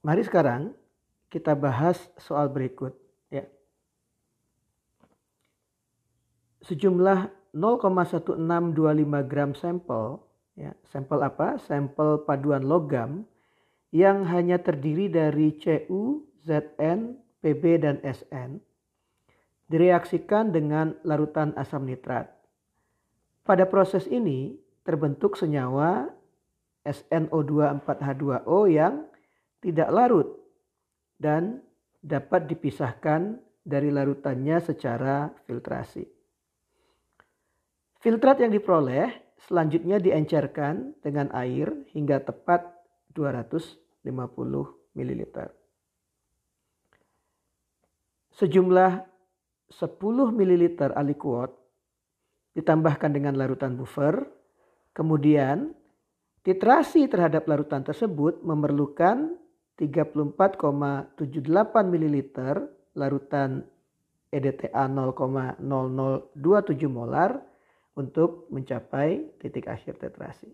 Mari sekarang kita bahas soal berikut. Ya. Sejumlah 0,1625 gram sampel, ya, sampel apa? Sampel paduan logam yang hanya terdiri dari Cu, Zn, Pb, dan Sn direaksikan dengan larutan asam nitrat. Pada proses ini terbentuk senyawa SNO2,4H2O yang tidak larut dan dapat dipisahkan dari larutannya secara filtrasi. Filtrat yang diperoleh selanjutnya diencerkan dengan air hingga tepat 250 ml. Sejumlah 10 ml aliquot ditambahkan dengan larutan buffer, kemudian titrasi terhadap larutan tersebut memerlukan 34,78 ml larutan EDTA 0,0027 molar untuk mencapai titik akhir titrasi.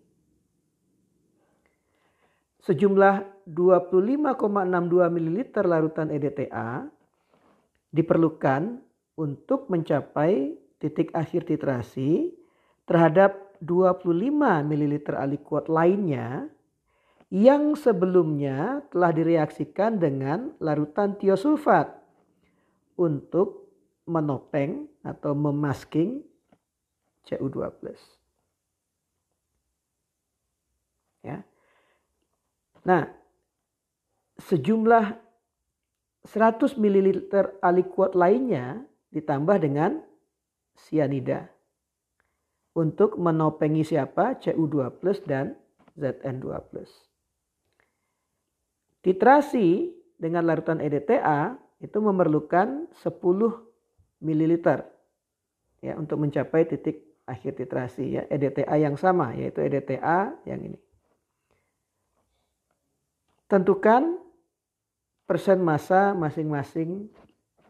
Sejumlah 25,62 ml larutan EDTA diperlukan untuk mencapai titik akhir titrasi terhadap 25 ml aliquot lainnya yang sebelumnya telah direaksikan dengan larutan tiosulfat untuk menopeng atau memasking Cu2+. Ya. Nah, sejumlah 100 ml aliquot lainnya ditambah dengan sianida untuk menopengi siapa? Cu2+ dan Zn2+. Titrasi dengan larutan EDTA itu memerlukan 10 ml ya untuk mencapai titik akhir titrasi ya, EDTA yang sama yaitu EDTA yang ini. Tentukan persen massa masing-masing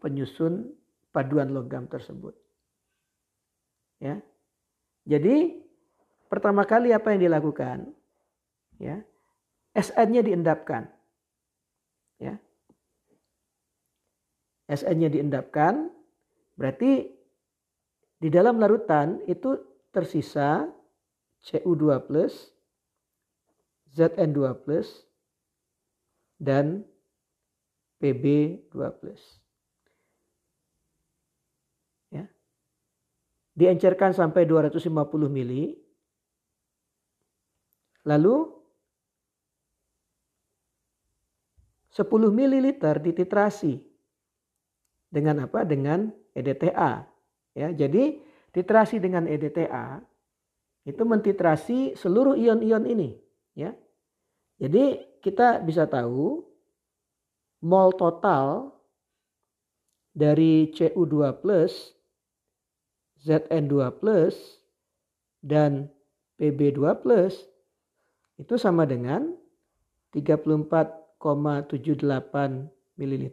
penyusun paduan logam tersebut. Ya. Jadi pertama kali apa yang dilakukan? Ya. Sn-nya diendapkan. Ya. Sn-nya diendapkan berarti di dalam larutan itu tersisa Cu2+, Zn2+, dan Pb2+. Ya. Diencerkan sampai 250 ml. Lalu 10 ml dititrasi dengan apa? Dengan EDTA. Ya, jadi titrasi dengan EDTA itu mentitrasi seluruh ion-ion ini. Ya. Jadi kita bisa tahu mol total dari Cu2+, Zn2+, dan Pb2+ itu sama dengan 34,78 ml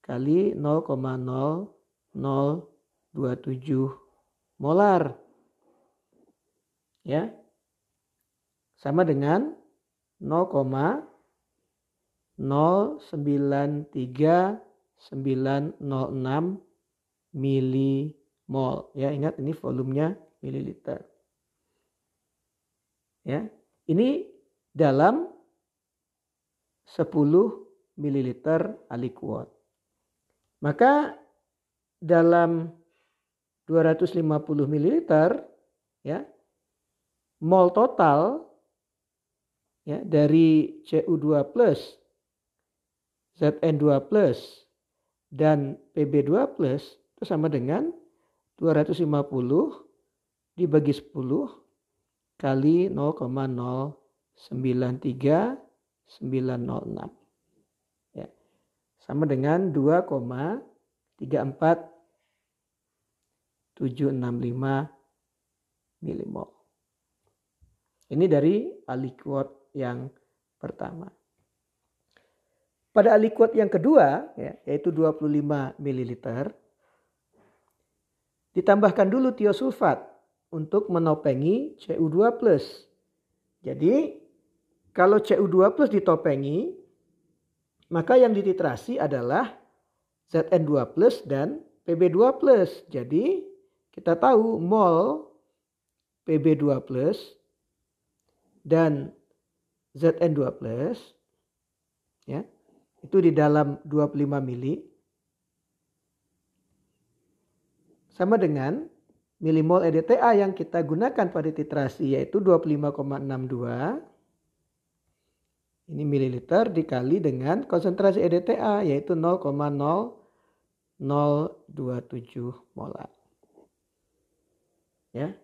kali 0,0027 molar. Ya. Sama dengan 0,093906 milimol. Ya, ingat ini volumenya mililiter. Ya, ini dalam 10 mililiter aliquot. Maka dalam 250 mililiter ya, mol total ya, dari Cu2+, Zn2+, dan Pb2+ itu sama dengan 250 dibagi 10 kali 0,093906. Ya. Sama dengan 2,34765 milimol. Ini dari aliquot yang pertama. Pada aliquot yang kedua, ya, yaitu 25 ml, ditambahkan dulu tiosulfat untuk menopengi Cu2+. Jadi kalau Cu2+ ditopengi, Maka yang dititrasi adalah Zn2 plus dan Pb2 plus. Jadi kita tahu mol Pb2 plus dan Zn2 plus ya, itu di dalam 25 mili sama dengan milimol EDTA yang kita gunakan pada titrasi yaitu 25,62. Ini mililiter dikali dengan konsentrasi EDTA yaitu 0,0027 molar. Ya.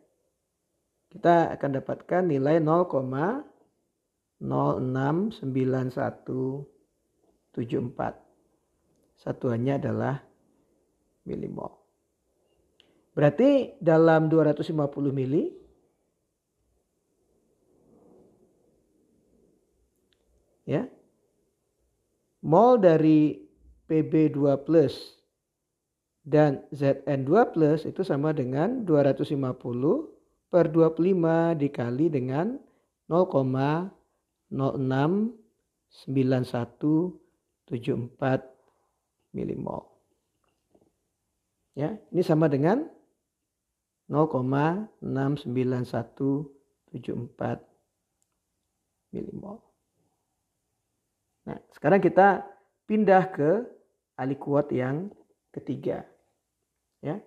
Kita akan dapatkan nilai 0,069174. Satuannya adalah milimol. Berarti dalam 250 mili ya, mol dari Pb2 plus dan Zn2 plus itu sama dengan 250 per 25 dikali dengan 0,069174 milimol. Ya, ini sama dengan 0,69174 milimol. Nah, sekarang kita pindah ke aliquot yang ketiga. Ya.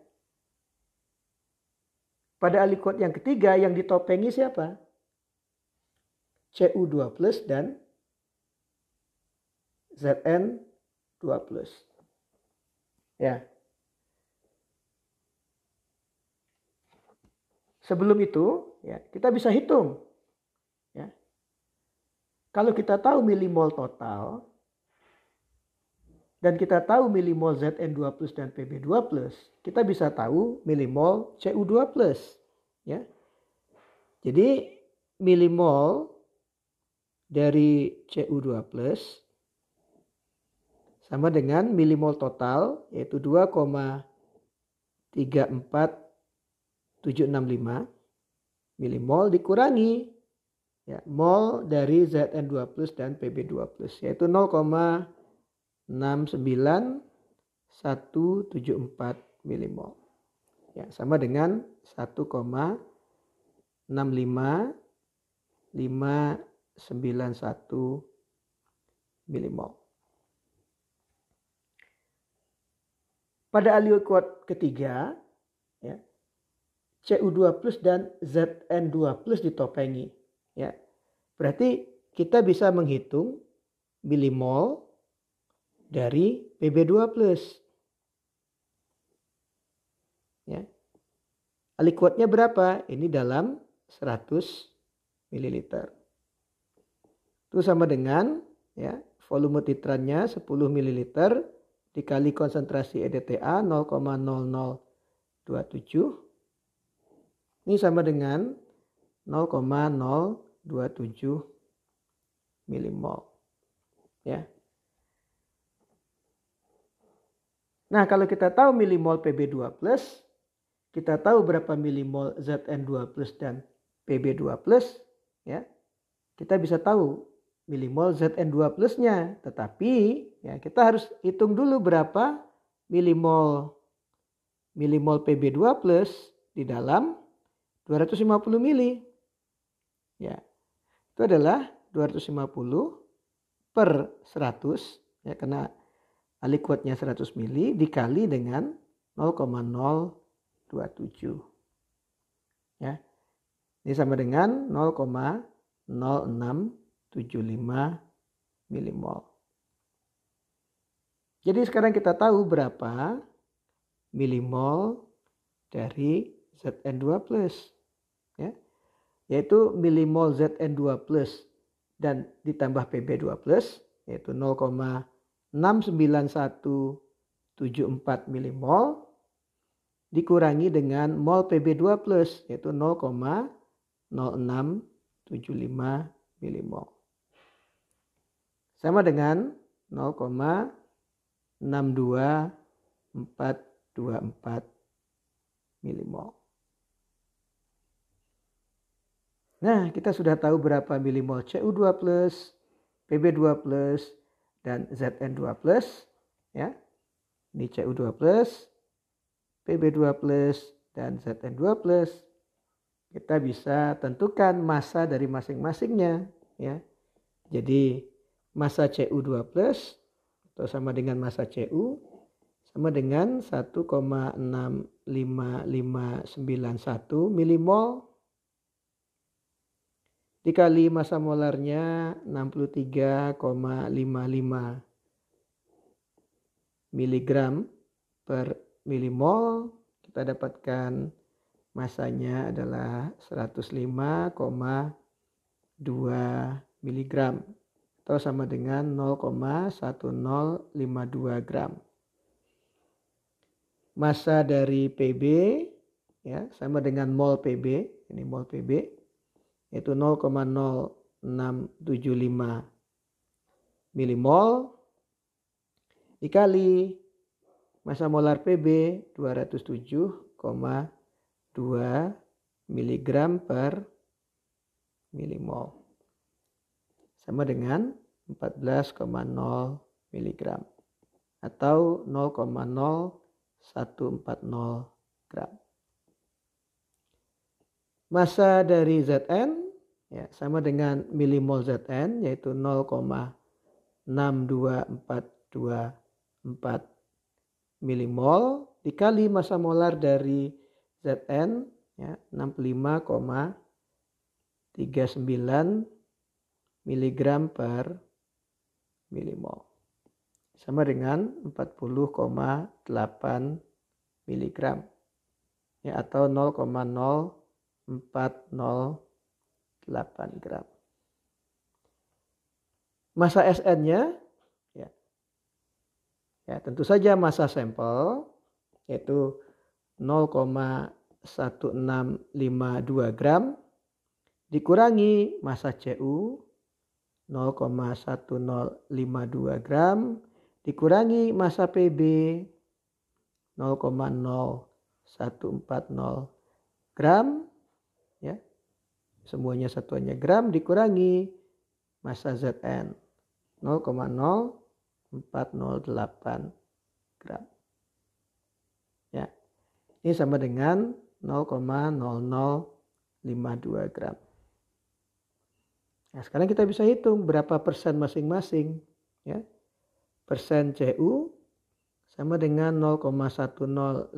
Pada aliquot yang ketiga yang ditopengi siapa? Cu2 plus dan Zn2 plus. Ya. Sebelum itu, ya, kita bisa hitung. Ya. Kalau kita tahu milimol total dan kita tahu milimol Zn2 plus dan Pb2 plus, kita bisa tahu milimol Cu2 plus. Ya. Jadi milimol dari Cu2 plus sama dengan milimol total yaitu 2,34765 milimol dikurangi ya, mol dari Zn2 plus dan Pb2 plus yaitu 0,69174 milimol. Ya, sama dengan 1,65591 milimol. Pada aliquot ketiga, ya, Cu2 plus dan Zn2 plus ditopengi. Ya. Berarti kita bisa menghitung milimol dari Pb2 plus. Ya. Aliquotnya berapa? Ini dalam 100 ml. Itu sama dengan ya, volume titrannya 10 ml dikali konsentrasi EDTA 0,0027. Ini sama dengan 0,027 milimol. Ya. Nah, kalau kita tahu milimol Pb2 plus, kita tahu berapa milimol Zn2 plus dan Pb2 plus, ya. Kita bisa tahu milimol Zn2 plusnya, tetapi ya kita harus hitung dulu berapa milimol Pb2 plus di dalam 250 mili. Ya. Itu adalah 250 per 100 ya, karena aliquotnya 100 mili dikali dengan 0,027. Ya. Ini sama dengan 0,0675 milimol. Jadi sekarang kita tahu berapa milimol dari Zn2 plus. Ya. Yaitu milimol Zn2 plus dan ditambah Pb2 plus yaitu 0,69174 milimol dikurangi dengan mol Pb2 plus yaitu 0,0675 milimol. Sama dengan 0,62424 milimol. Nah, kita sudah tahu berapa milimol Cu2 plus, Pb2 plus, dan Zn2+, ya. Ini Cu2+, Pb2+, dan Zn2+. Kita bisa tentukan massa dari masing-masingnya, ya. Jadi massa Cu2+ atau sama dengan massa Cu sama dengan 1,65591 milimol dikali massa molarnya 63,55 miligram per milimol. Kita dapatkan massanya adalah 105,2 miligram atau sama dengan 0,1052 gram. Massa dari Pb, ya, sama dengan mol Pb, ini mol Pb, yaitu 0,0675 milimol dikali massa molar Pb 207,2 miligram per milimol, sama dengan 14,0 miligram atau 0,0140 gram. Massa dari Zn, ya, sama dengan milimol Zn, yaitu 0,62424 milimol dikali massa molar dari Zn, ya, 65,39 miligram per milimol, sama dengan 40,8 miligram, ya, atau 0,0408 gram. Massa Sn-nya, ya, tentu saja massa sampel, yaitu 0,1652 gram dikurangi massa Cu 0,1052 gram dikurangi massa Pb 0,0140 gram, ya, semuanya satuannya gram dikurangi massa Zn 0,0408 gram, ya. Ini sama dengan 0,0052 gram. Nah, sekarang kita bisa hitung berapa persen masing-masing, ya. Persen Cu sama dengan 0,1052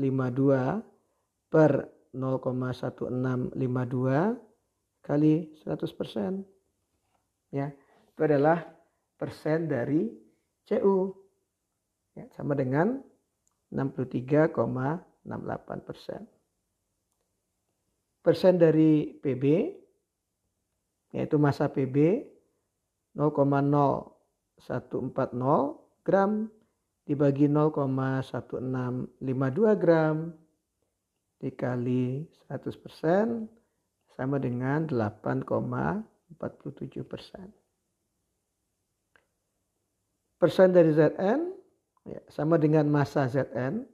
per 0,1652 kali 100%. Ya, itu adalah persen dari Cu. Ya, sama dengan 63,68%. Persen dari Pb, yaitu massa Pb 0,0140 gram dibagi 0,1652 gram dikali 100% sama dengan 8,47%. Persen dari Zn, ya, sama dengan massa Zn,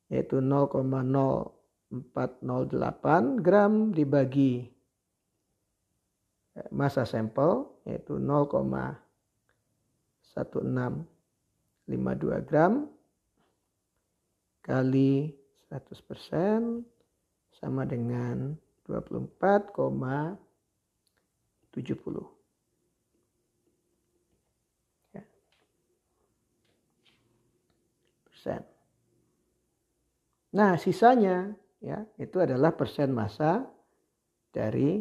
yaitu 0,0408 gram dibagi massa sampel, yaitu 0,1652 gram kali 100% sama dengan 24,70. Ya. Persen. Nah, sisanya, ya, itu adalah persen massa dari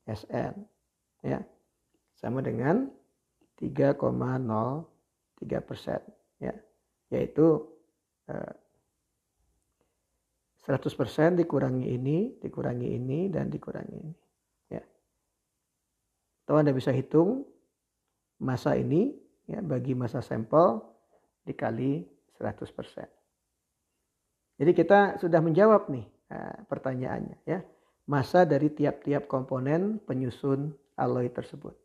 Sn, ya, sama dengan 3,03%, ya, yaitu 100% dikurangi ini, dan dikurangi ini, ya. Atau Anda bisa hitung massa ini, ya, bagi massa sampel dikali 100%. Jadi kita sudah menjawab nih pertanyaannya, ya, massa dari tiap-tiap komponen penyusun alloy tersebut.